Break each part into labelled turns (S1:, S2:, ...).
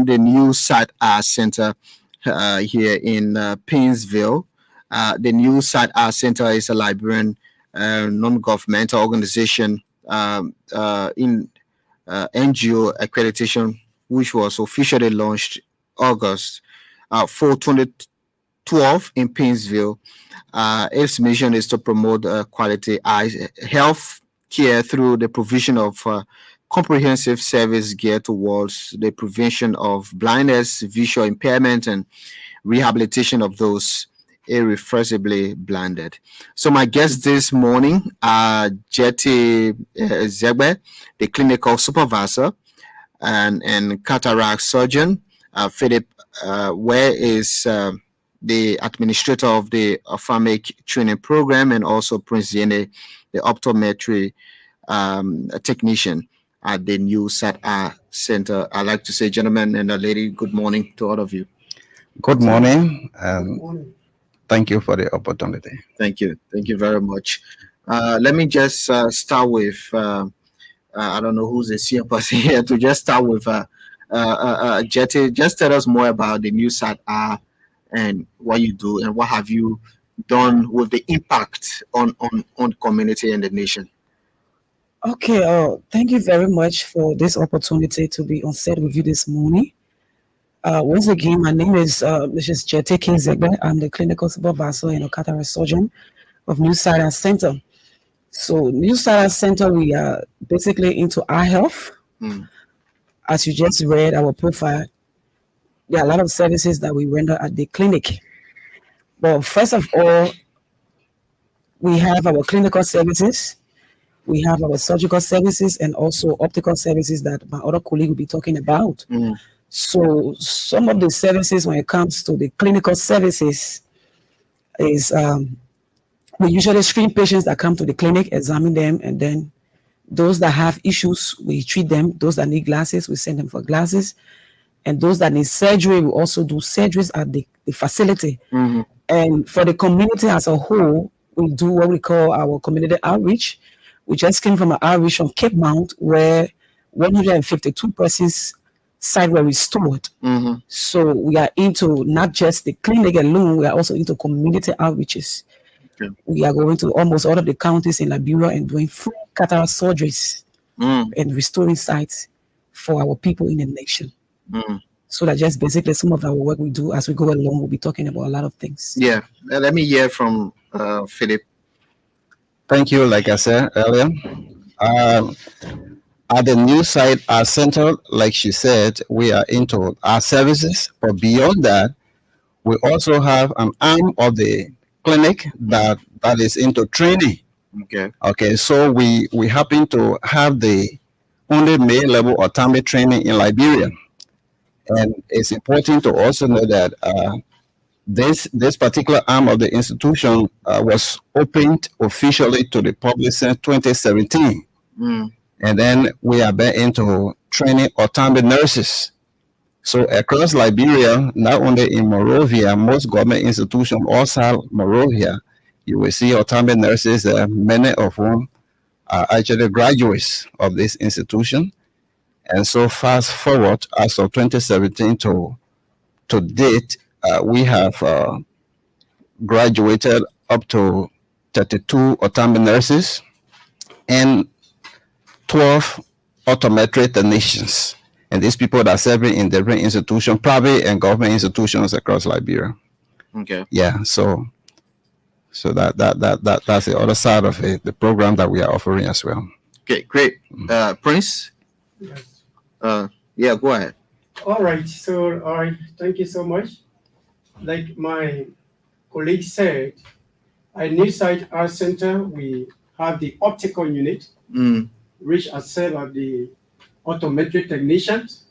S1: the new SAT Center here in Painesville. The new SAT Center is a Liberian non-governmental organization in NGO accreditation, which was officially launched August 4, 2012 in Painesville. Its mission is to promote quality health care through the provision of comprehensive service geared towards the prevention of blindness, visual impairment, and rehabilitation of those irreversibly blinded. So my guests this morning are Jetty Zegbe, the clinical supervisor and cataract surgeon. Philip, where is the administrator of the ophthalmic training program, and also Prince Yene, the optometry technician at the new SAT Center. I'd like to say, gentlemen and a lady, good morning to all of you.
S2: Good morning. Good morning. Thank you for the opportunity.
S1: Thank you. Thank you very much. Let me just start with, I don't know who's the senior person here, to just start with Jetty. Just tell us more about the new SAT and what you do and what have you done with the impact on community and the nation.
S3: Okay, thank you very much for this opportunity to be on set with you this morning. Once again, my name is Mrs. Jetty Zegbe. I'm the clinical supervisor and a cataract surgeon of New SAT Center. So New SAT Center, we are basically into eye health. As you just read our profile, there are a lot of services that we render at the clinic. But first of all, we have our clinical services, we have our surgical services, and also optical services that my other colleague will be talking about. So some of the services when it comes to the clinical services is we usually screen patients that come to the clinic, examine them, and then those that have issues, we treat them. Those that need glasses, we send them for glasses. And those that need surgery, we also do surgeries at the facility. And for the community as a whole, we do what we call our community outreach. We just came from an outreach on Cape Mount where 152 persons' sight were restored. So we are into not just the clinic alone, we are also into community outreaches. We are going to almost all of the counties in Liberia and doing free cataract surgeries and restoring sights for our people in the nation. So that just basically some of our work we do as we go along. We'll be talking about a lot of things.
S1: Yeah, let me hear from Philip.
S2: Thank you. Like I said earlier, at the new SAT Center, like she said, we are into our services. But beyond that, we also have an arm of the clinic that is into training. Okay. So we happen to have the only May level ophthalmic training in Liberia. And it's important to also know that this particular arm of the institution was opened officially to the public since 2017. And then we are back into training Autometric Nurses. So across Liberia, not only in Monrovia, most government institutions outside Monrovia, you will see Autometric Nurses, many of whom are actually graduates of this institution. And so fast forward, as of 2017 to date, we have graduated up to 32 Autometric Nurses and 12 optometric technicians. And these people are serving in different institutions, private and government institutions across Liberia. Yeah, so that's the other side of it, the program that we are offering as well.
S1: Okay, great. Prince?
S4: Yes.
S1: Yeah, go ahead.
S4: All right, so thank you so much. Like my colleague said, at New SAT Center, we have the optical unit, which are served as the optometric technicians.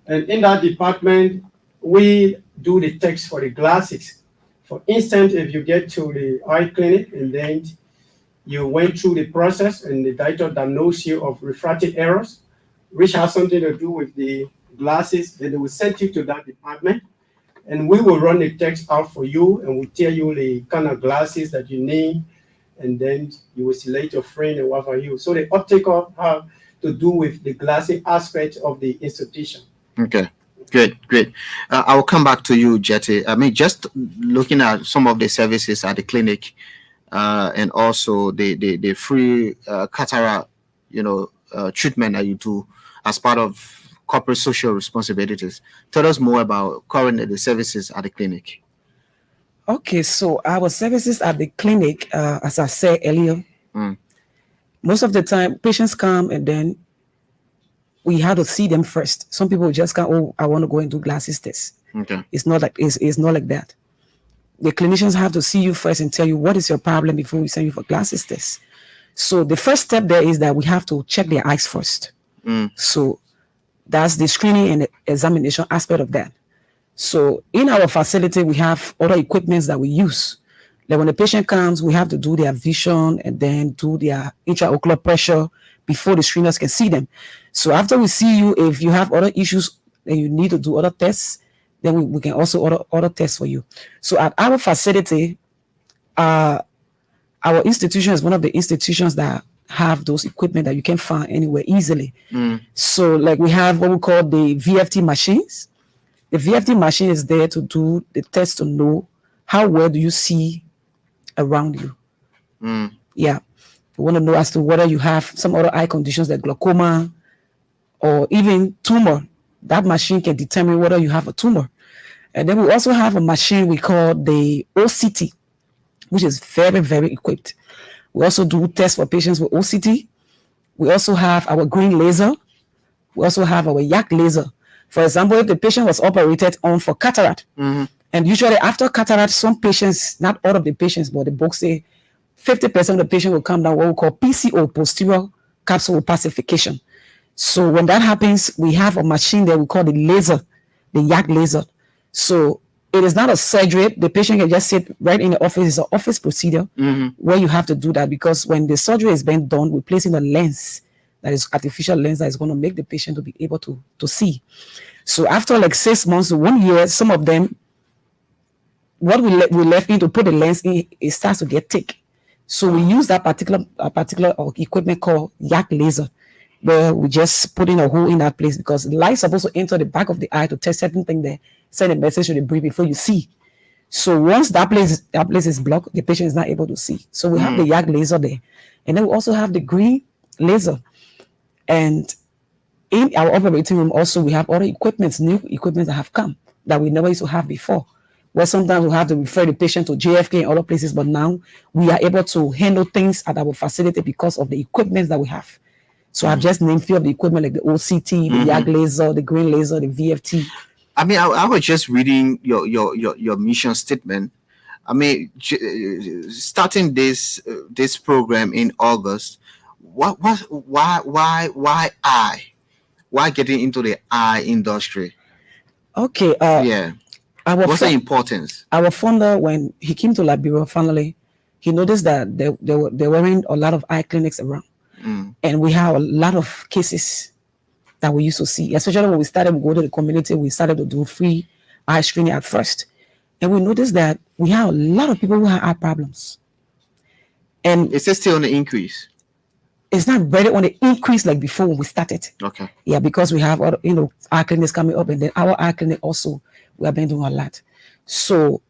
S4: And in that department, we do the tests for the glasses. For instance, if you get to the eye clinic and then you went through the process and the doctor diagnosed you of refractive errors, which has something to do with the glasses, then they will send you to that department. And we will run the text out for you and we'll tell you the kind of glasses that you need. And then you will select your friend and what for you. So the optical have to do with the glasses aspect of the institution.
S1: Okay. Great. I will come back to you, Jetty. I mean, just looking at some of the services at the clinic, and also the free cataract, treatment that you do as part of corporate social responsibilities. Tell us more about currently the services at the clinic.
S3: Okay, so our services at the clinic, as I said earlier, most of the time patients come and then we have to see them first. Some people just come, oh, I want to go and do glasses test.
S1: Okay.
S3: It's not like that. The clinicians have to see you first and tell you what is your problem before we send you for glasses test. So the first step there is that we have to check their eyes first. So that's the screening and the examination aspect of that. So in our facility, we have other equipments that we use. Like when the patient comes, we have to do their vision and then do their intraocular pressure before the screeners can see them. So after we see you, if you have other issues and you need to do other tests, then we can also order tests for you. So at our facility, our institution is one of the institutions that have those equipment that you can find anywhere easily. So like we have what we call the VFT machines. The VFT machine is there to do the test to know how well do you see around you. Yeah. We want to know as to whether you have some other eye conditions like glaucoma or even tumor. That machine can determine whether you have a tumor. And then we also have a machine we call the OCT, which is very, very equipped. We also do tests for patients with OCT. We also have our green laser. We also have our yak laser. For example, if the patient was operated on for cataract, and usually after cataract, some patients, not all of the patients, but the book say 50% of the patient will come down what we call PCO, posterior capsule opacification. So when that happens, we have a machine that we call the laser, the yak laser. So it is not a surgery. The patient can just sit right in the office. It's an office procedure where you have to do that, because when the surgery is being done, we're placing a lens that is artificial lens that is going to make the patient to be able to see. So after like 6 months to 1 year, some of them, what we left in to put the lens in, it starts to get thick. So we use that particular equipment called yak laser, where we just put in a hole in that place, because the light is supposed to enter the back of the eye to test certain thing there, send a message to the brain before you see. So once that place is blocked, the patient is not able to see. So we have the yak laser there. And then we also have the green laser. And in our operating room also, we have other equipment, new equipment that have come that we never used to have before. Where sometimes we have to refer the patient to JFK and other places, but now we are able to handle things at our facility because of the equipment that we have. So I've just named a few of the equipment like the OCT, the yak laser, the green laser, the VFT.
S1: I mean, I was just reading your mission statement. I mean, starting this program in August, why eye? Why getting into the eye industry?
S3: Okay.
S1: Yeah. What's the importance?
S3: Our founder, when he came to Liberia, finally, he noticed that there weren't a lot of eye clinics around. And we have a lot of cases that we used to see, especially when we started to go to the community. We started to do free eye screening at first. And we noticed that we have a lot of people who have eye problems. And
S1: is it still on the increase?
S3: It's not really on the increase like before when we started.
S1: Okay.
S3: Yeah, because we have other, eye clinics coming up, and then our eye clinic also, we have been doing a lot. So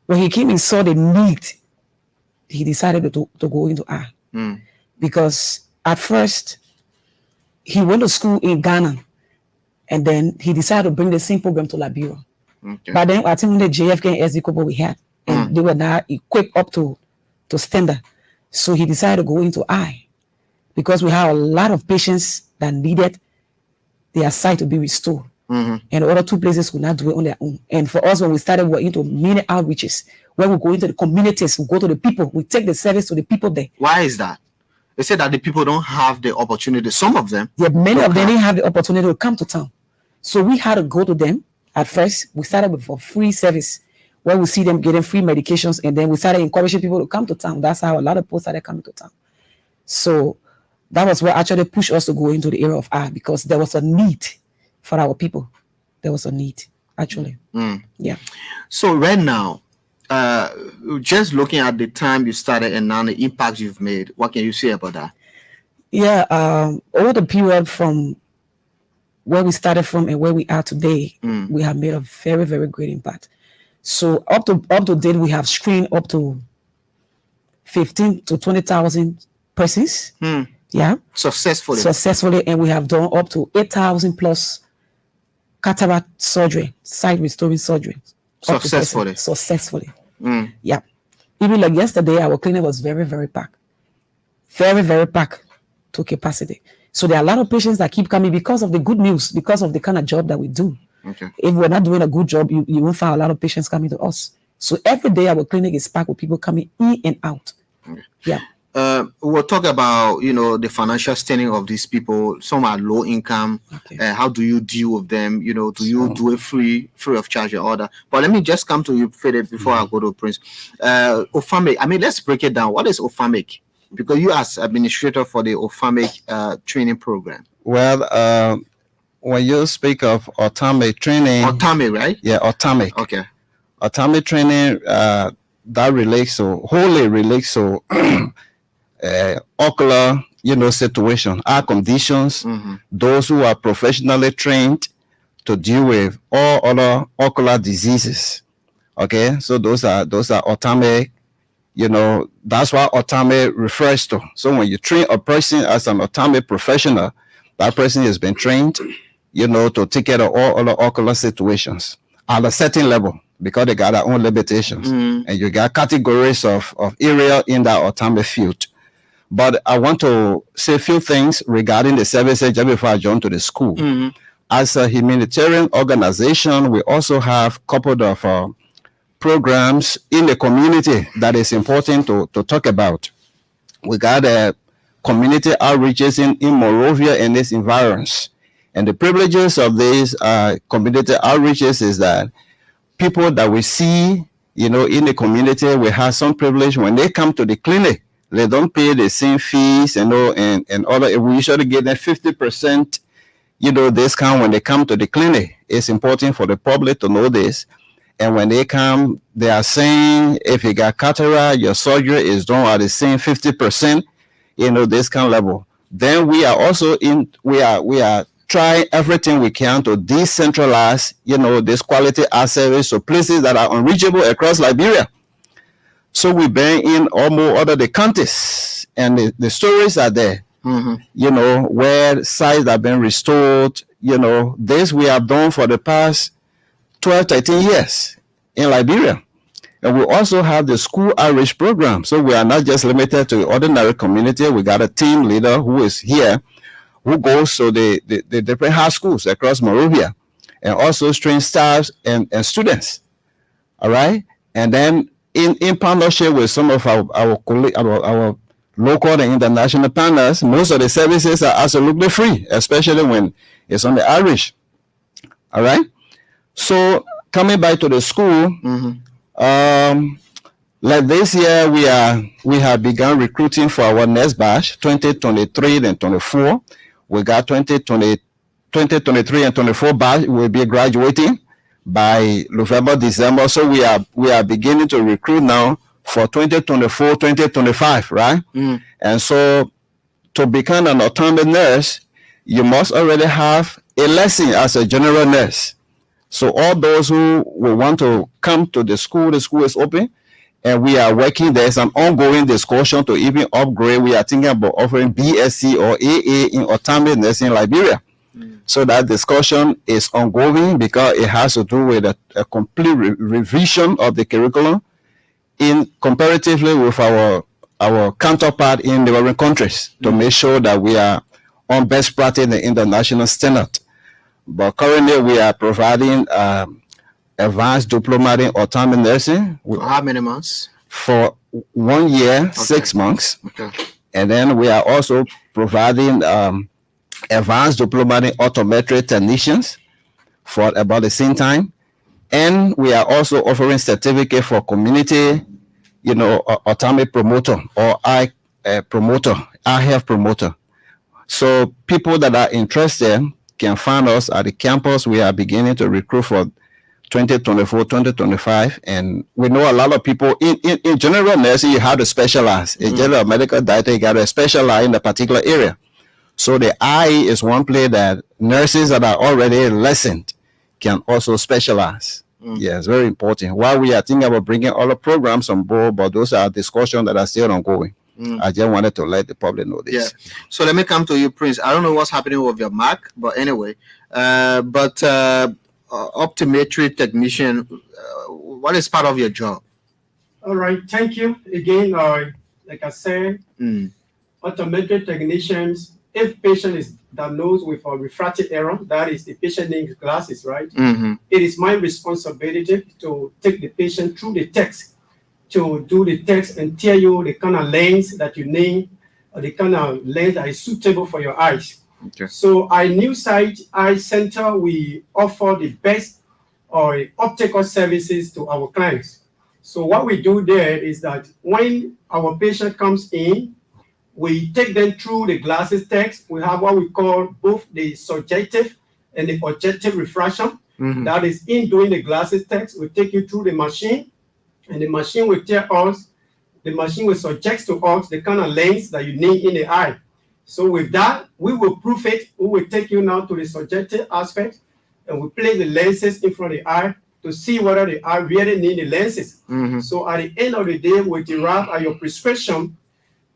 S3: when he came and saw the need, he decided to go into eye. Because at first, he went to school in Ghana, and then he decided to bring the same program to Liberia. Okay. But then I think the JFK and SD couple we had, and they were not equipped up to standard. So he decided to go into eye, because we have a lot of patients that needed their sight to be restored. And the other two places could not do it on their own. And for us, when we started, we were into many outreaches, where we go into the communities, we go to the people, we take the service to the people there.
S1: Why is that? They said that the people don't have the opportunity. Some of them.
S3: Yeah, many of them didn't have the opportunity to come to town. So we had to go to them. At first, we started with a free service, where we see them getting free medications, and then we started encouraging people to come to town. That's how a lot of people started coming to town. So that was what actually pushed us to go into the area of eye, because there was a need for our people. There was a need, actually. Yeah.
S1: So right now, just looking at the time you started and now the impact you've made, what can you say about that?
S3: Yeah, over the period from where we started from and where we are today, we have made a very, very great impact. So up to date, we have screened up to 15 to 20,000 persons. Yeah, successfully, and we have done up to 8,000 plus cataract surgery, sight restoring surgery. Successfully. Yeah. Even like yesterday, our clinic was very, very packed. Very, very packed to capacity. So there are a lot of patients that keep coming because of the good news, because of the kind of job that we do.
S1: Okay.
S3: If we're not doing a good job, you won't find a lot of patients coming to us. So every day our clinic is packed with people coming in and out.
S1: Okay.
S3: Yeah.
S1: We'll talk about, the financial standing of these people. Some are low income.
S3: Okay.
S1: How do you deal with them? Do you do it free of charge or order? But let me just come to you, Fede, before I go to Prince. OFAMIC, let's break it down. What is OFAMIC? Because you as administrator for the OFAMIC training program.
S2: Well, when you speak of Autometric training...
S1: Autometric, right?
S2: Yeah, Autometric.
S1: Okay.
S2: Autometric training, that wholly relates to ocular, situation, eye conditions, those who are professionally trained to deal with all other ocular diseases. Okay, so those are Autometric. That's what Autometric refers to. So when you train a person as an Autometric professional, that person has been trained, to take care of all other ocular situations at a certain level, because they got their own limitations. And you got categories of area in that Autometric field. But I want to say a few things regarding the services just before I jump to the school. As a humanitarian organization, we also have coupled of programs in the community that is important to talk about. We got community outreaches in Monrovia and its environs. And the privileges of these community outreaches is that people that we see, in the community, we have some privilege when they come to the clinic. They don't pay the same fees, and other. We usually get them 50%, discount when they come to the clinic. It's important for the public to know this. And when they come, they are saying if you got cataract, your surgery is done at the same 50%, discount level. Then we are also we are trying everything we can to decentralize, this quality eye service to places that are unreachable across Liberia. So we bring in almost all of the counties, and the stories are there, where sites have been restored. This we have done for the past 12, 13 years in Liberia. And we also have the school outreach program. So we are not just limited to the ordinary community. We got a team leader who is here, who goes to the different high schools across Monrovia, and also train staffs and students. All right. And then in partnership with some of our local and international partners, most of the services are absolutely free, especially when it's on the outreach. All right. So coming back to the school, like this year we have begun recruiting for our next batch, 2023 and 24. We got 2023 and 24 batch will be graduating by November, December. So we are beginning to recruit now for 2024, 2025, right? And so to become an Autometric nurse, you must already have a lesson as a general nurse. So all those who will want to come to the school is open, and we are working. There's an ongoing discussion to even upgrade. We are thinking about offering BSc or AA in Autometric nursing in Liberia. So that discussion is ongoing because it has to do with a complete revision of the curriculum in comparatively with our counterpart in neighboring countries to make sure that we are on best practice in the international standard. But currently we are providing advanced diploma in Autometric nursing.
S1: For how many months?
S2: For 1 year, 6 months.
S1: Okay.
S2: And then we are also providing advanced diploma in Autometric technicians for about the same time. And we are also offering certificate for community, Autometric promoter or eye health promoter. So people that are interested can find us at the campus. We are beginning to recruit for 2024, 2025. And we know a lot of people in general nursing, you have to specialize. In general medical doctor, you got to specialize in a particular area. So the eye is one place that nurses that are already licensed can also specialize. Yes, very important. While we are thinking about bringing all the programs on board, but those are discussions that are still ongoing. I just wanted to let the public know this.
S1: Yeah. So let me come to you, Prince. I don't know what's happening with your Mac, but anyway, optometry technician, what is part of your job?
S4: All right, thank you again. Like I said, autometric technicians, if patient is diagnosed with a refractive error, that is the patient needs glasses, right? It is my responsibility to take the patient through the text, to do the text and tell you the kind of lens that you need, or the kind of lens that is suitable for your eyes.
S1: Okay.
S4: So our new site, Eye Center, we offer the best optical services to our clients. So what we do there is that when our patient comes in, we take them through the glasses text. We have what we call both the subjective and the objective refraction. That is, in doing the glasses text, we take you through the machine, and the machine will tell us, the machine will suggest to us the kind of lens that you need in the eye. So with that, we will proof it. We will take you now to the subjective aspect, and we place the lenses in front of the eye to see whether the eye really need the lenses. So at the end of the day, we derive your prescription,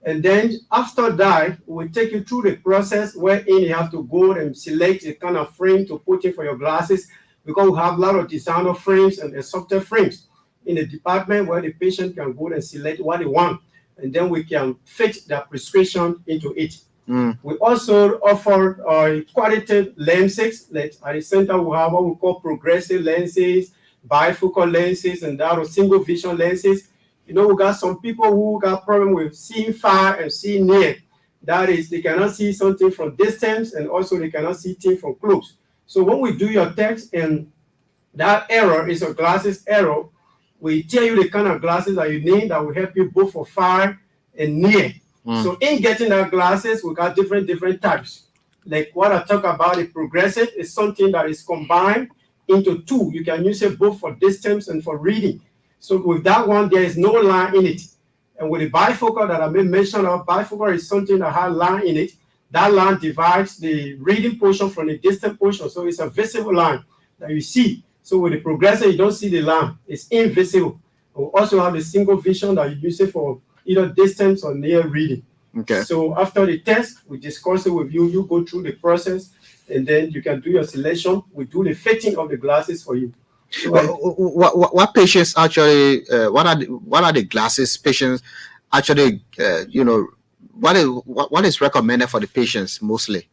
S4: and then after that, we'll take you through the process wherein you have to go and select the kind of frame to put in for your glasses, because we have a lot of designer frames and softer frames in the department where the patient can go and select what they want, and then we can fit their prescription into it. We also offer qualitative lenses. Like at the center, we have what we call progressive lenses, bifocal lenses, and that are single vision lenses. You know, we got some people who got problem with seeing far and seeing near. That is, they cannot see something from distance, and also they cannot see things from close. So when we do your text and that error is a glasses error, we tell you the kind of glasses that you need that will help you both for far and near. So in getting our glasses, we got different types. Like what I talk about, the progressive is something that is combined into two. You can use it both for distance and for reading. So with that one, there is no line in it. And with the bifocal that I made mention of, bifocal is something that has line in it. That line divides the reading portion from the distant portion. So it's a visible line that you see. So with the progressive, you don't see the line. It's invisible. We also have the single vision that you use it for either distance or near reading.
S1: Okay.
S4: So after the test, we discuss it with you. You go through the process, and then you can do your selection. We do the fitting of the glasses for you. So
S1: what patients actually? What are the glasses patients actually? What is recommended for the patients mostly?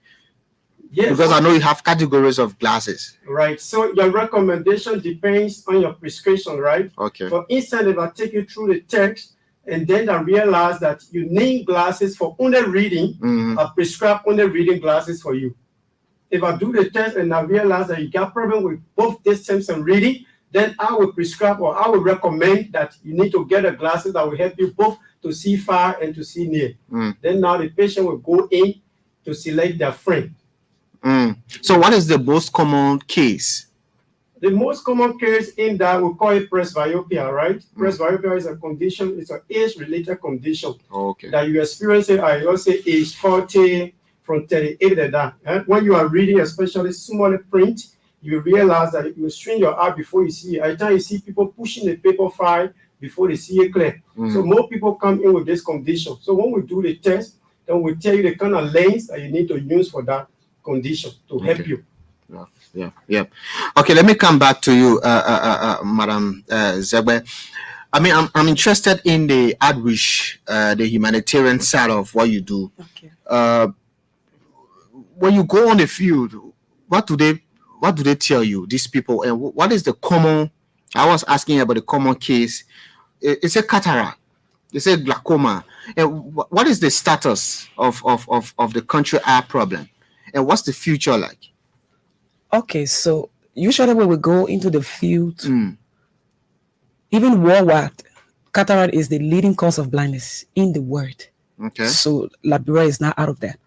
S4: yes,
S1: Because I know you have categories of glasses.
S4: right. So your recommendation depends on your prescription, right?
S1: Okay.
S4: For instance, if I take you through the text, and then I realize that you need glasses for only reading, I prescribe only reading glasses for you. If I do the test and I realize that you got problem with both distance and reading, then I will prescribe, or I will recommend that you need to get the glasses that will help you both to see far and to see near. Then now the patient will go in to select their frame.
S1: So what is the most common case?
S4: The most common case in that we call it presbyopia, right? Presbyopia is a condition, it's an age-related condition
S1: Okay.
S4: that you experience it at, let's say, age 40, from 38 to that. And when you are reading, especially small print, you realize that you strain your eye before you see it. At the time you see people pushing the paper file before they see it clear. So more people come in with this condition. So when we do the test, then we tell you the kind of lens that you need to use for that condition to help you.
S1: Yeah. Okay, let me come back to you, Madam Zegbe. I mean, I'm interested in the outreach, the humanitarian side of what you do.
S3: Okay.
S1: When you go on the field, what do they tell you, these people, and what is the common? I was asking about the common case. It's a cataract. It's a glaucoma. And what is the status of the country eye problem, and what's the future like?
S3: Okay, so usually when we go into the field, even worldwide, cataract is the leading cause of blindness in the world.
S1: Okay.
S3: So Liberia is not out of that.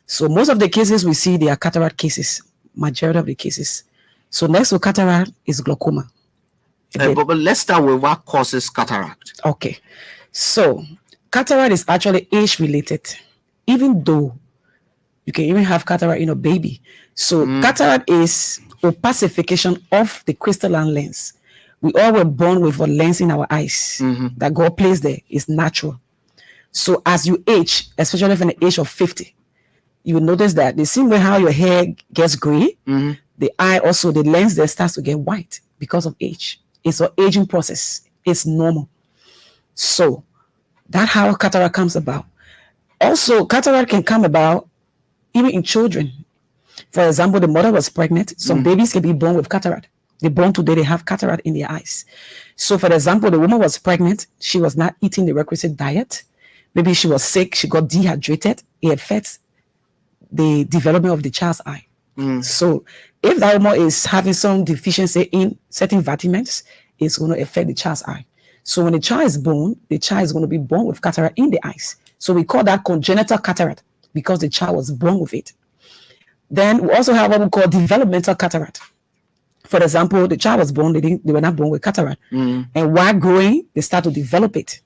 S3: So most of the cases we see, they are cataract cases, majority of the cases. So next to cataract is glaucoma.
S1: But let's start with what causes cataract.
S3: Okay. So cataract is actually age-related, even though You can even have cataract in a baby. So cataract is opacification of the crystalline lens. We all were born with a lens in our eyes that God placed there. It's natural. So as you age, especially from the age of 50, you will notice that the same way how your hair gets gray, the eye also, the lens there starts to get white because of age. It's an aging process. It's normal. So that's how cataract comes about. Also, cataract can come about even in children. For example, the mother was pregnant. Some babies can be born with cataract. They're born today, they have cataract in their eyes. So for example, the woman was pregnant. She was not eating the requisite diet. Maybe she was sick. She got dehydrated. It affects the development of the child's eye. So if that woman is having some deficiency in certain vitamins, it's going to affect the child's eye. So when the child is born, the child is going to be born with cataract in the eyes. So we call that congenital cataract because the child was born with it. Then we also have what we call developmental cataract. For example, the child was born, they were not born with cataract. And while growing, they start to develop it.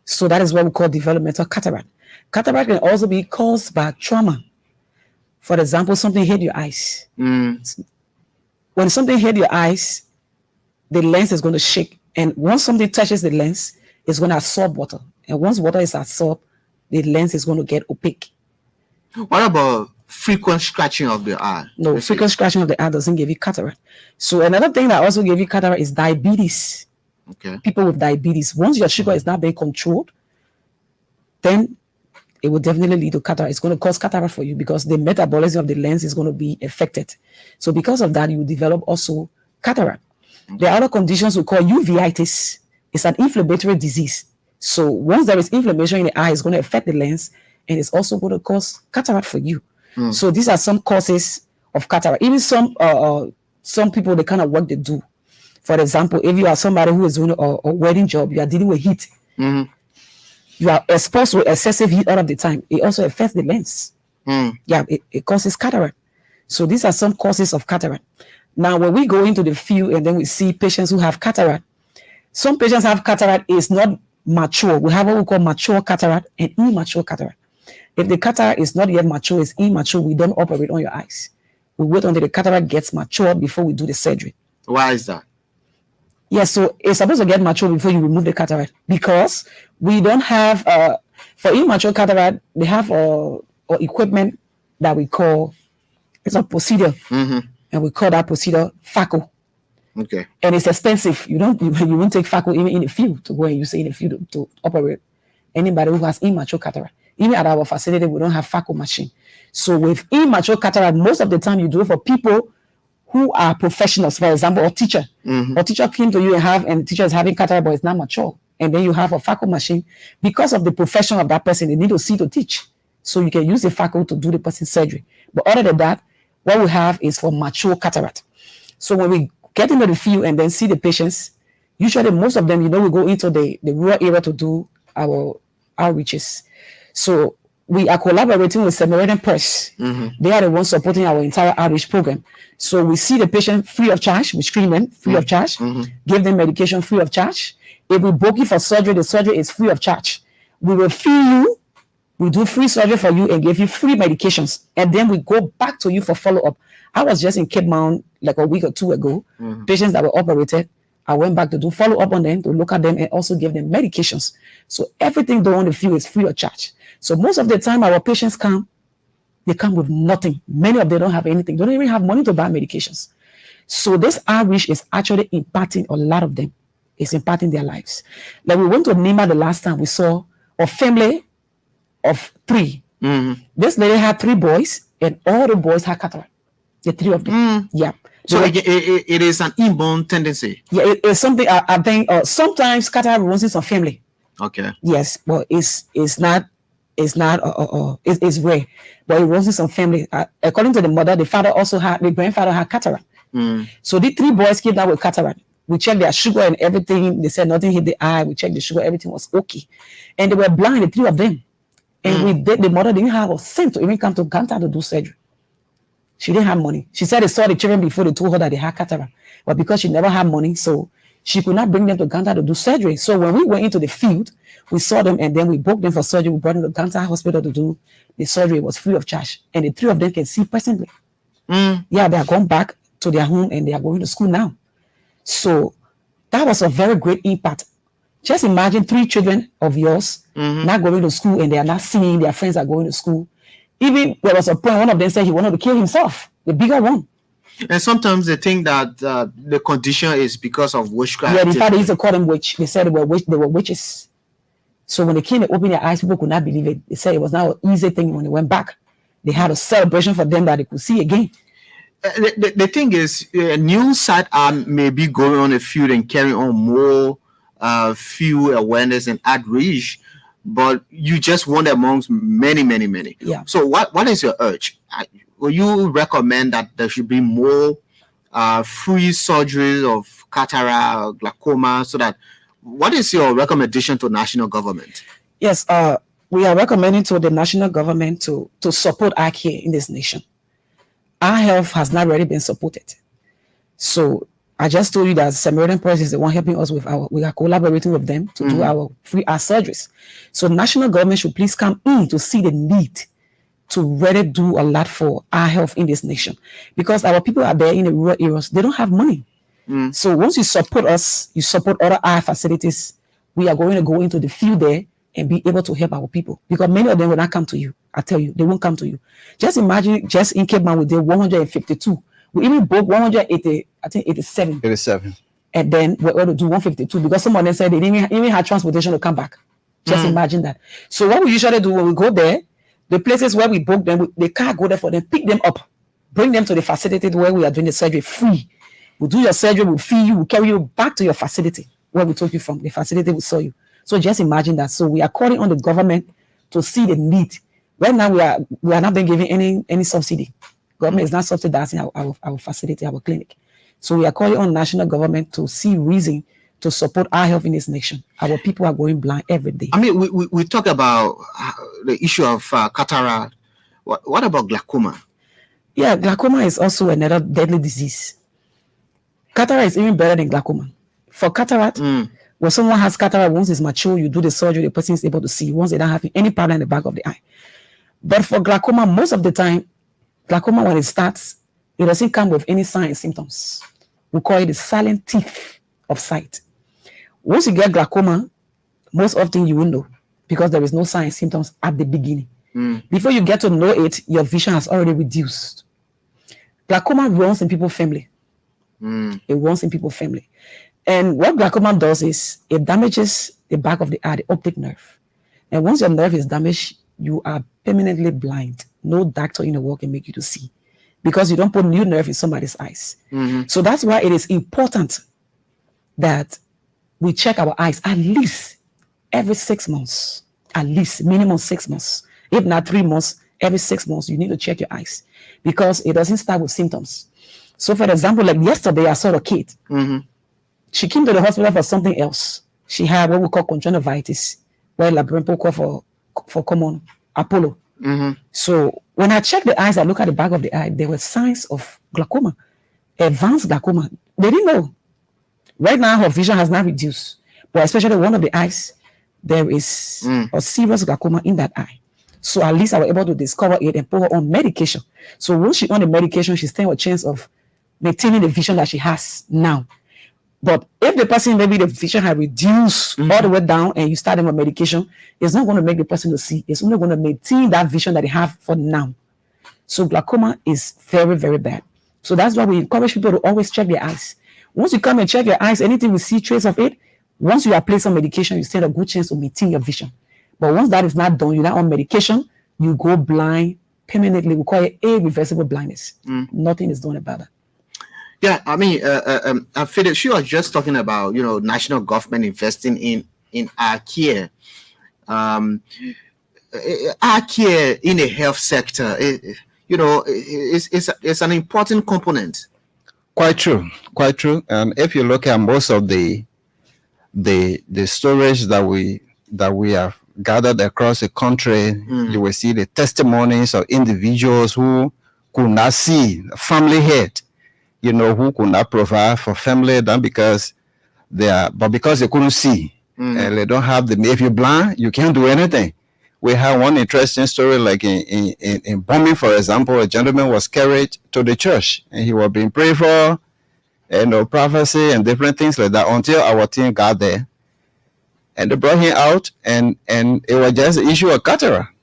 S3: So that is what we call developmental cataract. Cataract can also be caused by trauma. For example, something hit your eyes. When something hit your eyes, the lens is going to shake. And once something touches the lens, it's going to absorb water. And once water is absorbed, the lens is going to get opaque.
S1: What about frequent scratching of the eye?
S3: No, frequent scratching of the eye doesn't give you cataract. So another thing that also gives you cataract is diabetes.
S1: Okay.
S3: People with diabetes, once your sugar is not being controlled, then it will definitely lead to cataract. It's going to cause cataract for you because the metabolism of the lens is going to be affected. So because of that, you develop also cataract. There are other conditions we call uveitis. It's an inflammatory disease. So once there is inflammation in the eye, it's going to affect the lens, and it's also going to cause cataract for you. So these are some causes of cataract. Even some people, the kind of work they do. For example, if you are somebody who is doing a welding job, you are dealing with heat. You are exposed to excessive heat all of the time. It also affects the lens. Yeah, it causes cataract. So these are some causes of cataract. Now, when we go into the field and then we see patients who have cataract, some patients have cataract is not mature. We have what we call mature cataract and immature cataract. If the cataract is not yet mature, it's immature, we don't operate on your eyes. We wait until the cataract gets mature before we do the surgery.
S1: Why is that?
S3: Yeah, so it's supposed to get mature before you remove the cataract because we don't have, for immature cataract, they have equipment that we call, it's a procedure, and we call that procedure phaco.
S1: Okay.
S3: And it's expensive. You won't take phaco even in the field to go and use it in the field to operate anybody who has immature cataract. Even at our facility, we don't have phaco machine. So with immature cataract, most of the time you do it for people who are professionals, for example, a teacher. A teacher came to you and the teacher is having cataract, but it's not mature. And then you have a phaco machine. Because of the profession of that person, they need to see to teach. So you can use the phaco to do the person's surgery. But other than that, what we have is for mature cataract. So when we get into the field and then see the patients, usually most of them, we go into the rural area to do our outreaches. So we are collaborating with Samaritan Press. They are the ones supporting our entire outreach program. So we see the patient free of charge. We screen them free of charge, give them medication free of charge. If we book you for surgery, the surgery is free of charge. We will fee you. We do free surgery for you and give you free medications. And then we go back to you for follow-up. I was just in Cape Mount like a week or two ago. Patients that were operated, I went back to do follow-up on them, to look at them and also give them medications. So everything done on the field is free of charge. So most of the time our patients come, they come with nothing. Many of them don't have anything. They don't even have money to buy medications. So this outreach is actually impacting a lot of them. It's impacting their lives. Like we went to Nima the last time, we saw a family of 3. This lady had 3 boys and all the boys had cataract. The 3 of them. Yeah.
S1: So it is an inborn tendency.
S3: Yeah, it's something I think sometimes cataract runs in some family.
S1: Okay.
S3: Yes, but it's not it's rare, but it runs in some family. According to the mother, the grandfather had cataract. So the 3 boys came down with cataract. We checked their sugar and everything. They said nothing hit the eye. We checked the sugar, everything was okay, and they were blind, the 3 of them. And the mother didn't have a cent to even come to Ghana to do surgery. She didn't have money. She said they saw the children before they told her that they had cataract, but because she never had money, so She could not bring them to Ganta to do surgery. So when we went into the field, we saw them and then we booked them for surgery. We brought them to Ganta Hospital to do the surgery. It was free of charge. And the 3 of them can see presently. Yeah, they are going back to their home and they are going to school now. So that was a very great impact. Just imagine 3 children of yours not going to school and they are not seeing their friends are going to school. Even there was a point, one of them said he wanted to kill himself, the bigger one.
S1: And sometimes they think that the condition is because of witchcraft.
S3: Yeah, in fact, they used to call them witch. They said they were witches. So when they came to open their eyes, people could not believe it. They said it was not an easy thing when they went back. They had a celebration for them that they could see again.
S1: The thing is, new side arm may be going on the field and carrying on more field awareness and outreach, but you just one amongst many.
S3: Yeah.
S1: So what is your urge? Will you recommend that there should be more free surgeries of cataract, glaucoma, so that what is your recommendation to national government?
S3: Yes, we are recommending to the national government to support eye care in this nation. Eye health has not really been supported. So I just told you that Samaritan Press is the one helping us we are collaborating with them to do our free eye surgeries. So national government should please come in to see the need to really do a lot for eye health in this nation, because our people are there in the rural areas. They don't have money. So once you support us, you support other eye facilities, we are going to go into the field there and be able to help our people, because many of them will not come to you. I tell you, they won't come to you. Just imagine, just in Cape Town, we did 152. We even broke 180, I think 87.
S2: 87.
S3: And then we're going to do 152 because some of them said they didn't even have transportation to come back. Just imagine that. So what we usually do when we go there, the places where we book them, the car go there for them, pick them up, bring them to the facility where we are doing the surgery free. We'll do your surgery, we'll feed you, we'll carry you back to your facility where we took you from. The facility will saw you. So just imagine that. So we are calling on the government to see the need. Right now we are not being given any subsidy. Government is not subsidizing our facility, our clinic. So we are calling on national government to see reason to support our health in this nation. Our people are going blind every day.
S1: I mean, we talk about the issue of cataract. What about glaucoma?
S3: Yeah, glaucoma is also another deadly disease. Cataract is even better than glaucoma. For cataract, when someone has cataract, once it's mature, you do the surgery, the person is able to see. Once they don't have any problem in the back of the eye. But for glaucoma, most of the time, glaucoma, when it starts, it doesn't come with any signs and symptoms. We call it the silent thief of sight. Once you get glaucoma, most often you will know, because there is no sign and symptoms at the beginning. Before you get to know it, your vision has already reduced. Glaucoma runs in people's family. It runs in people's family. And what glaucoma does is it damages the back of the eye, the optic nerve. And once your nerve is damaged, you are permanently blind. No doctor in the world can make you to see, because you don't put new nerve in somebody's eyes. So that's why it is important that we check our eyes at least every 6 months, at least minimum 6 months. If not 3 months, every 6 months, you need to check your eyes, because it doesn't start with symptoms. So for example, like yesterday, I saw a kid. She came to the hospital for something else. She had what we call conjunctivitis, where labyrinthal call for common Apollo. So when I checked the eyes, I look at the back of the eye, there were signs of glaucoma, advanced glaucoma. They didn't know. Right now, her vision has not reduced, but especially one of the eyes, there is a serious glaucoma in that eye. So at least I was able to discover it and put her on medication. So once she's on the medication, she's still a chance of maintaining the vision that she has now. But if the person, maybe the vision has reduced all the way down and you start them on medication, it's not going to make the person to see. It's only going to maintain that vision that they have for now. So glaucoma is very, very bad. So that's why we encourage people to always check their eyes. Once you come and check your eyes, anything we see trace of it, once you are placed on medication, you stand a good chance to maintain your vision. But once that is not done, you're not on medication, you go blind permanently. We call it irreversible blindness. Nothing is done about it.
S1: Yeah, I mean, Philip, she was just talking about, national government investing in our care. Our care in the health sector, it's an important component.
S2: Quite true. And if you look at most of the storage that we have gathered across the country, you will see the testimonies of individuals who could not see, family head, who could not provide for family, then because but because they couldn't see, and they don't have if you're blind, you can't do anything. We have one interesting story, like in Bombing, for example, a gentleman was carried to the church, and he was being prayed for, and prophecy and different things like that, until our team got there, and they brought him out, and it was just the issue of cataract.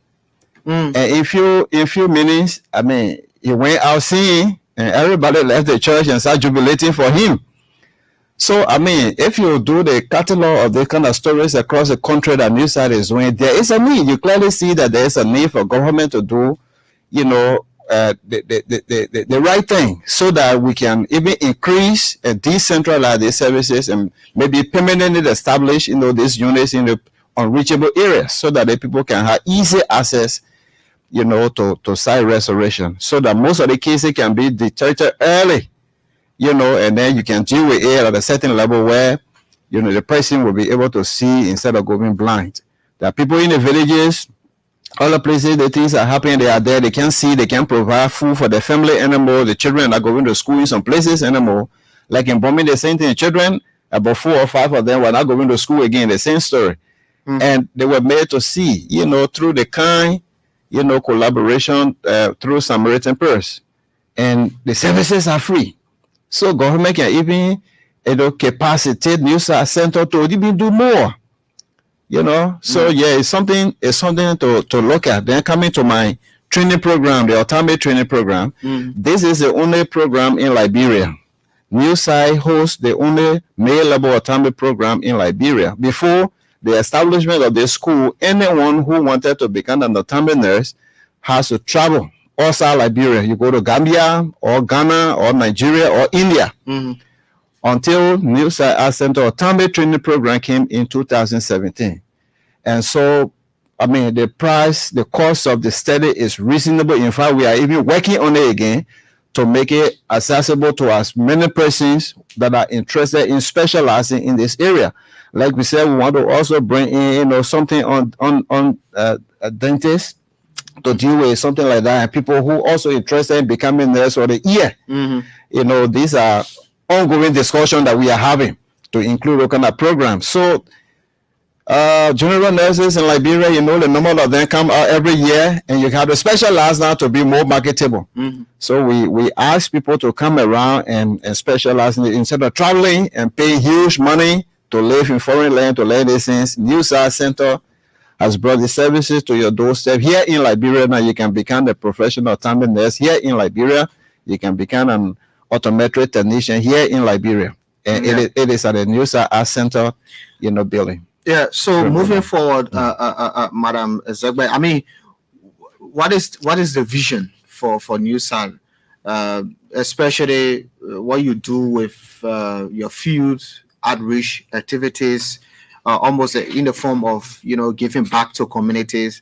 S2: And in few minutes, I mean, he went out seeing, and everybody left the church and started jubilating for him. So, I mean, if you do the catalog of these kind of stories across the country that Newside is doing, there is a need. You clearly see that there is a need for government to do, the right thing, so that we can even increase and decentralize these services and maybe permanently establish, these units in the unreachable areas, so that the people can have easy access, to sight restoration, so that most of the cases can be detected early. And then you can deal with it at a certain level where, the person will be able to see instead of going blind. There are people in the villages, all the places, the things are happening, they are there, they can see, they can provide food for their family anymore. The children are going to school in some places anymore. Like in Bombing, the same thing. Children, about 4 or 5 of them were not going to school again, the same story. And they were made to see, through the kind, collaboration through Samaritan Purse. And the services are free. So government can even, capacitate Newside Center to even do more. So yeah, it's something to look at. Then coming to my training program, the Autometric training program. This is the only program in Liberia. Newside hosts the only male level Autometric program in Liberia. Before the establishment of the school, anyone who wanted to become an Autometric nurse has to travel outside Liberia. You go to Gambia or Ghana or Nigeria or India. Until Newside Center Autometric training program came in 2017. And so, I mean, the cost of the study is reasonable. In fact, we are even working on it again to make it accessible to as many persons that are interested in specializing in this area. Like we said, we want to also bring in, something on dentists to deal with something like that, and people who also interested in becoming nurse for the ear. These are ongoing discussion that we are having to include all kind of programs. So general nurses in Liberia, the number of them come out every year, and you have to specialize now to be more marketable. So we ask people to come around and specialize instead of traveling and paying huge money to live in foreign land to learn these things. Newside Center has brought the services to your doorstep. Here in Liberia now, you can become a professional Autometric nurse. Here in Liberia, you can become an optometric technician here in Liberia. And it is at the Newside Center, building.
S1: Yeah. So moving forward, Madam Zegbe, I mean, what is the vision for Newside, especially what you do with your field outreach activities, almost in the form of giving back to communities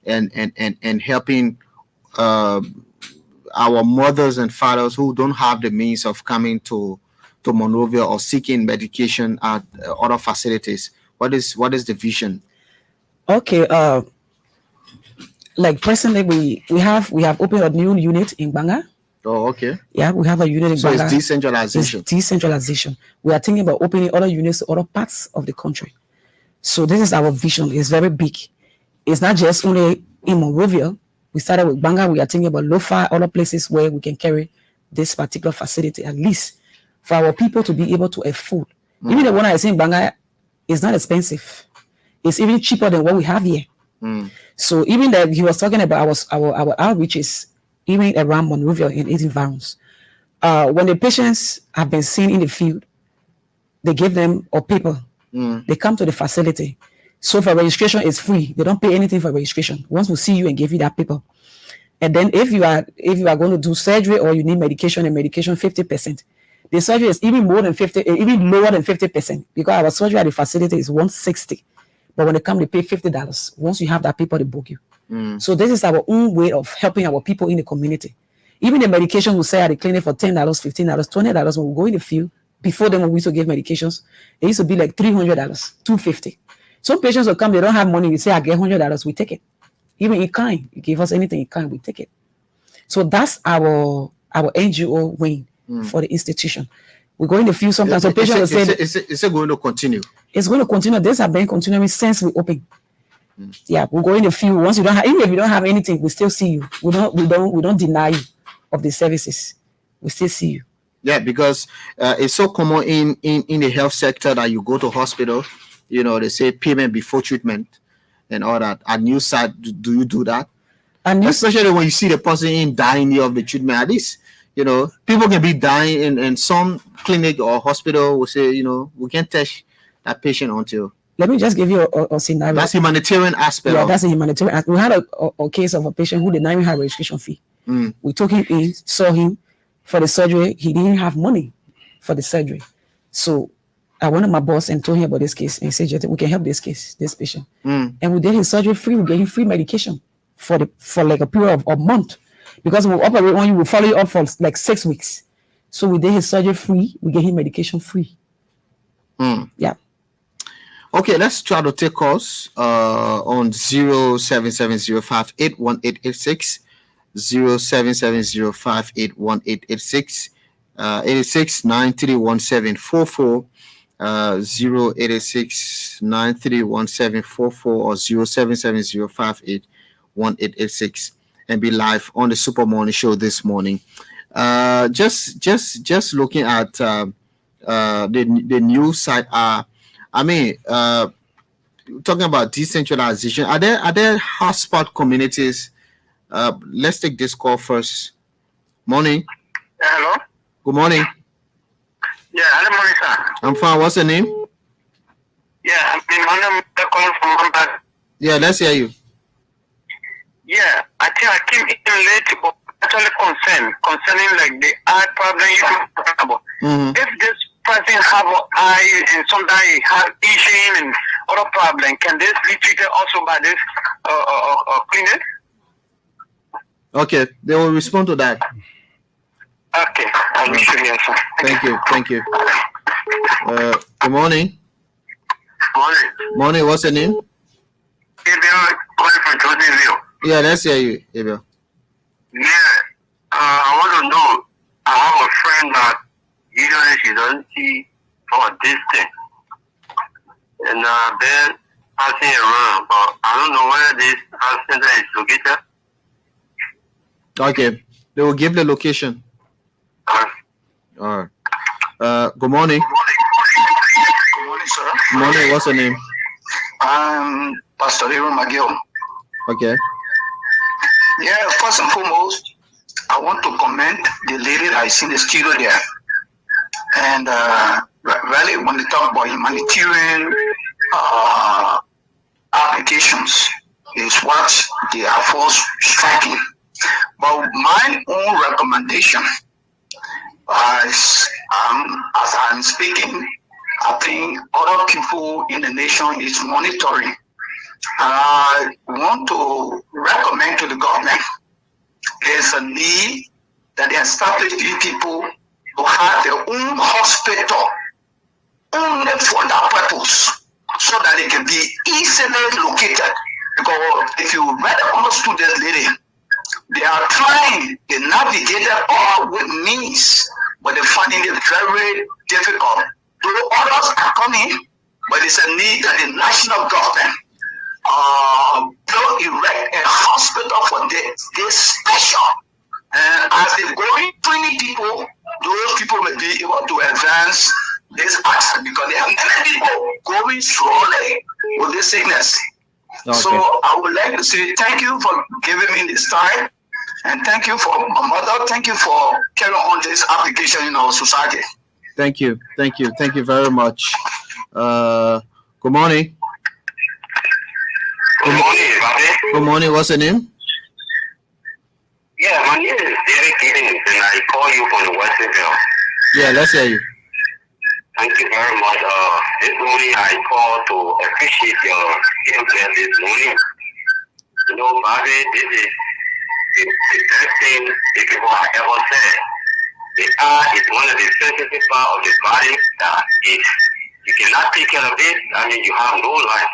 S1: and helping our mothers and fathers who don't have the means of coming to Monrovia or seeking medication at other facilities. What is the vision?
S3: Okay, like personally, we have opened a new unit in Banga.
S1: Oh, okay.
S3: Yeah, we have a unit in
S1: So
S3: Banga.
S1: it's decentralization.
S3: It's decentralization. We are thinking about opening other units to other parts of the country. So this is our vision. It's very big. It's not just only in Monrovia. We started with Banga. We are thinking about Lofa, other places where we can carry this particular facility, at least for our people to be able to afford. Even the one I say in Banga is not expensive. It's even cheaper than what we have here. So even that he was talking about our outreaches, even around Monrovia in 8 environs. When the patients have been seen in the field, they give them a paper. They come to the facility. So for registration, it's free. They don't pay anything for registration. Once we see you and give you that paper. And then if you are going to do surgery or you need medication, 50%. The surgery is even more than 50, even lower than 50%, because our surgery at the facility is $160. But when they come, they pay $50. Once you have that paper, they book you. So this is our own way of helping our people in the community. Even the medication we sell at the clinic for $10, $15, $20 when we go in the field. Before then, when we used to give medications, it used to be like $300, $250. Some patients will come, they don't have money. We say, I get $100, we take it. Even in kind, you give us anything in kind, we take it. So that's our NGO wing for the institution. We go in the field sometimes. So patient will say,
S1: is it going to continue?
S3: It's going to continue. This have been continuing since we open. Yeah, we go in the field. Once you don't have, even if you don't have anything, we still see you. We don't deny you of the services. We still see you.
S1: Yeah, because it's so common in the health sector that you go to hospital, they say payment before treatment and all that. At new site, do you do that? And especially when you see the person in dying of the treatment, at least, people can be dying in some clinic or hospital will say, we can't touch that patient until.
S3: Let me just give you a scenario.
S1: That's humanitarian aspect.
S3: Yeah, that's a humanitarian. We had a case of a patient who did not even have a registration fee. We took him in, saw him for the surgery. He didn't have money for the surgery. So I went to my boss and told him about this case. And he said, we can help this patient. And we did his surgery free. We gave him free medication for like a period of a month. Because we operate on you, we follow you up for like 6 weeks. So we did his surgery free. We gave him medication free. Yeah.
S1: Okay, let's try to take calls on 0770581886, 0770581886, 86931744, 086931744, or 0770581886, and be live on the Super Morning Show this morning. Just looking at the new site. Talking about decentralization, are there hotspot communities? Let's take this call first. Morning.
S5: Hello.
S1: Good morning.
S5: Yeah, hello, morning, sir.
S1: I'm fine. What's your name?
S5: Yeah, I'm calling from Monrninig.
S1: Yeah, let's hear you.
S5: Yeah, I think I came in late, but actually concerning like the eye problem you talking about. If this person have an eye and sometimes have itching and other problem, can this be treated also by this clinic?
S1: Okay, they will respond to that.
S5: Okay, I wish you yes, sir.
S1: Thank you. Good morning. Morning. What's your name?
S5: Gabriel, calling from Jordanville.
S1: Yeah, let's hear you, Gabriel.
S5: Yeah, I want to know. I have a friend that usually she doesn't see for a distance, and then passing around, but I don't know where this center is located.
S1: Okay, they will give the location. All right. Good morning.
S6: Good morning, sir.
S1: Morning. What's your name?
S6: I'm Pastor Aaron McGill.
S1: Okay.
S6: Yeah, first and foremost, I want to commend the lady that is in the studio there. And really, when they talk about humanitarian applications, is what they are forced striking. But my own recommendation, as I'm speaking, I think other people in the nation is monitoring. I want to recommend to the government, there's a need that they establish these people to have their own hospital only for that purpose, so that they can be easily located. Because if you read understood this lady, they are trying, they navigated all with means, but they're finding it very difficult. Though others are coming, but it's a need that the national government erect a hospital for this special. And as they're going, 20 people, those people may be able to advance this action, because there are many people going slowly with this sickness. Okay. So I would like to say thank you for giving me this time, and thank you for my mother. Thank you for carrying on this application in our society.
S1: Thank you very much. Good morning.
S5: Good morning, Bobby.
S1: Good morning. What's your name?
S5: Yeah, my name is David Giddings, and I call you from the Westernville.
S1: Yeah, let's hear you.
S5: Thank you very much. This morning I called to appreciate your input this morning. You know, Bobby, this is the best thing the people have ever said. The eye is one of the sensitive parts of the body that if you cannot take care of it, I mean, you have no life.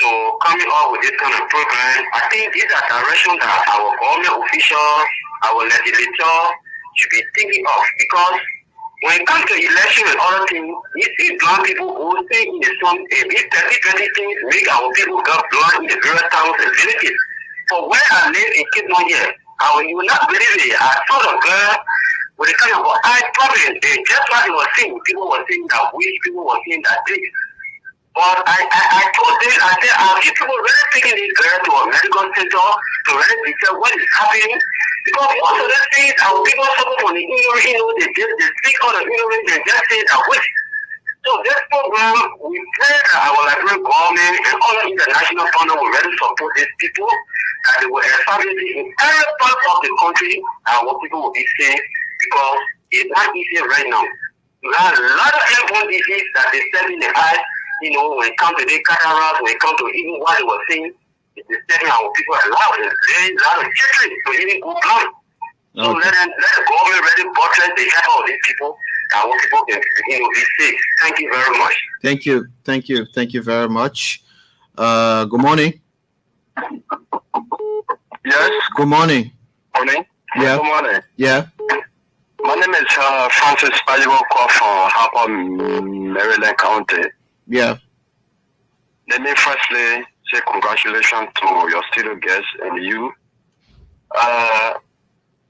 S5: So coming up with this kind of program, I think these are directions that our government officials, our legislators should be thinking of, because when it comes to election and other things, you see blind people who stay in the sun, and these 30 things make our people got blind in the various towns and villages. For where I live in Kidman here, you will not believe it. I saw the girl with a kind of eye problem. Just what they were saying, people were saying that wish, people were saying that this. But I told them, I said, are these people really taking this girl to a medical center to really decide what is happening? Because most of the things our people suffer from the ignorance, they speak on the ignorance, they just say that wish. So this program, we pray that our Liberian government and other international funders will really support these people, that they will establish it in every part of the country, and what people will be safe, because it's not easy right now. You have a lot of airborne disease that they send in the eyes, when it comes to the cataract, when it comes to even what they were saying, it is telling our people a lot of treatment to even go blind. So let the government really buttress the help of these people, and what people can be safe. Thank you very much.
S1: Thank you very much. Good morning.
S7: Yes.
S1: Good morning.
S7: Morning.
S1: Yeah.
S7: Good morning.
S1: Yeah.
S7: My name is Francis Pajibo from Harper, Maryland County.
S1: Yeah.
S7: Let me firstly say congratulations to your studio guests and you.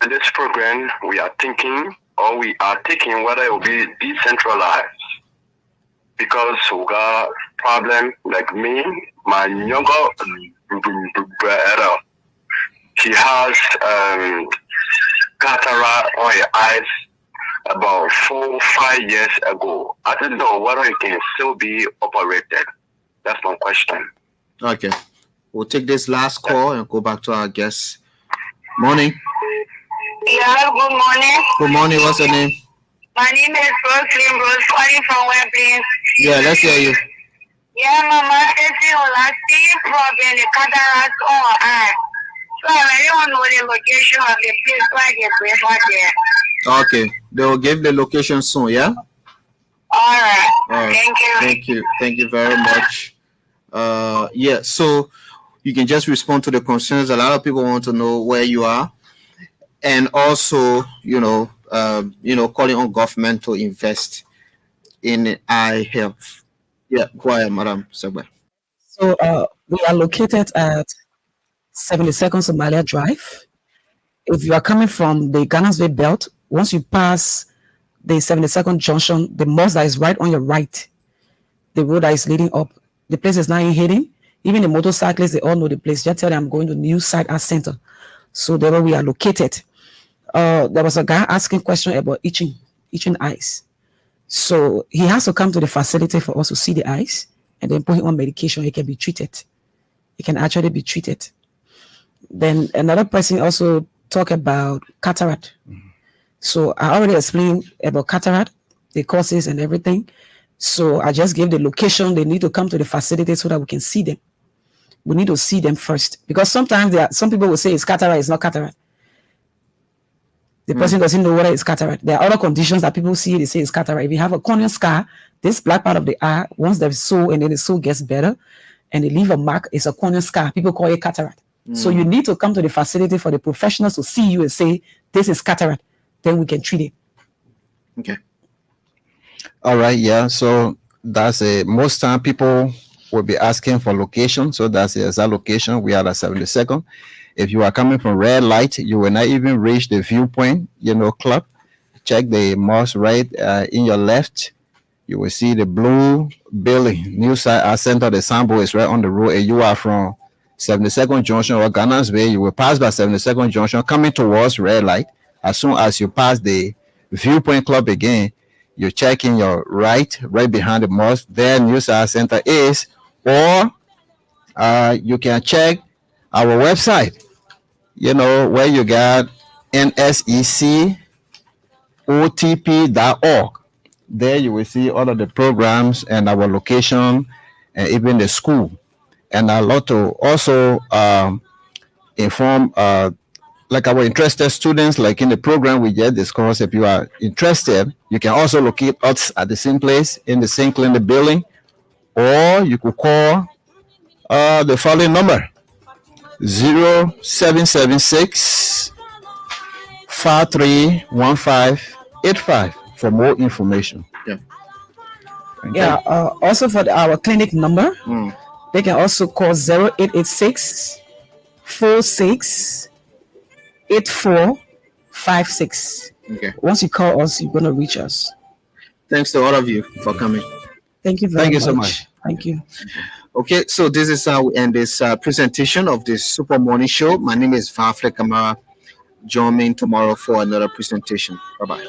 S7: In this program, we are taking whether it will be decentralized. Because we got problem like me, my younger brother, he has cataract on his eyes about 4-5 years ago. I don't know whether it can still be operated. That's my question.
S1: Okay. We'll take this last call and go back to our guests. Morning.
S8: Yeah, good morning.
S1: Good morning. What's your name?
S8: My name is Roslyn Rose, calling from where, please?
S1: Yeah, let's hear you.
S8: Yeah, Mama, facing a problem, the cataract on her eye. So I don't know the location of the place where they place right there.
S1: Okay. They will give the location soon, yeah?
S8: All right.
S1: Thank you. Thank you very much. Yeah, so you can just respond to the concerns. A lot of people want to know where you are. And also, calling on government to invest in eye health. Yeah, go ahead, Madam Segbe.
S3: So we are located at 72nd Somalia Drive. If you are coming from the Ghana's belt, once you pass the 72nd junction, the mosque that is right on your right, the road that is leading up, the place is not hidden. Even the motorcyclists, they all know the place. Just tell them I'm going to New Site Art Center. So there where we are located. There was a guy asking question about itching eyes. So he has to come to the facility for us to see the eyes and then put him on medication. He can be treated. He can actually be treated. Then another person also talked about cataract. So I already explained about cataract, the causes and everything. So I just gave the location. They need to come to the facility so that we can see them. We need to see them first. Because sometimes some people will say it's cataract, it's not cataract. The person doesn't know whether it's cataract. There are other conditions that people see, they say it's cataract. If you have a corneal scar, this black part of the eye, once the soul and then the soul gets better and they leave a mark, it's a corneal scar. People call it cataract. So you need to come to the facility for the professionals to see you and say, this is cataract. Then we can treat it.
S1: Okay.
S2: All right, yeah. So that's most time people will be asking for location. So that's the exact location. We are at 72nd. If you are coming from red light, you will not even reach the viewpoint, club. Check the mosque right in your left. You will see the blue building, New Site Art Center. The signboard is right on the road, and you are from 72nd Junction or Ghana's Way. You will pass by 72nd Junction, coming towards red light. As soon as you pass the viewpoint club again, you check in your right behind the mosque. There, New Site Art Center is, or you can check our website. Where you got nsecotp.org. There you will see all of the programs and our location and even the school. And I'd love to also inform like our interested students, like in the program we just discussed. If you are interested, you can also locate us at the same place in the same clinic building, or you could call the following number: 0776 531585. for more information.
S1: Yeah.
S2: Thank
S3: Yeah. Also for our clinic number,
S1: Mm.
S3: they can also call 0886 46 8456.
S1: Okay.
S3: Once you call us, you're gonna reach us.
S1: Thanks to all of you for coming.
S3: Thank you very
S2: Thank you
S3: much.
S2: so much.
S3: Thank you.
S1: Okay, so this is how we end this presentation of this Super Morning Show. My name is Vafle Kamara. Join me tomorrow for another presentation. Bye bye.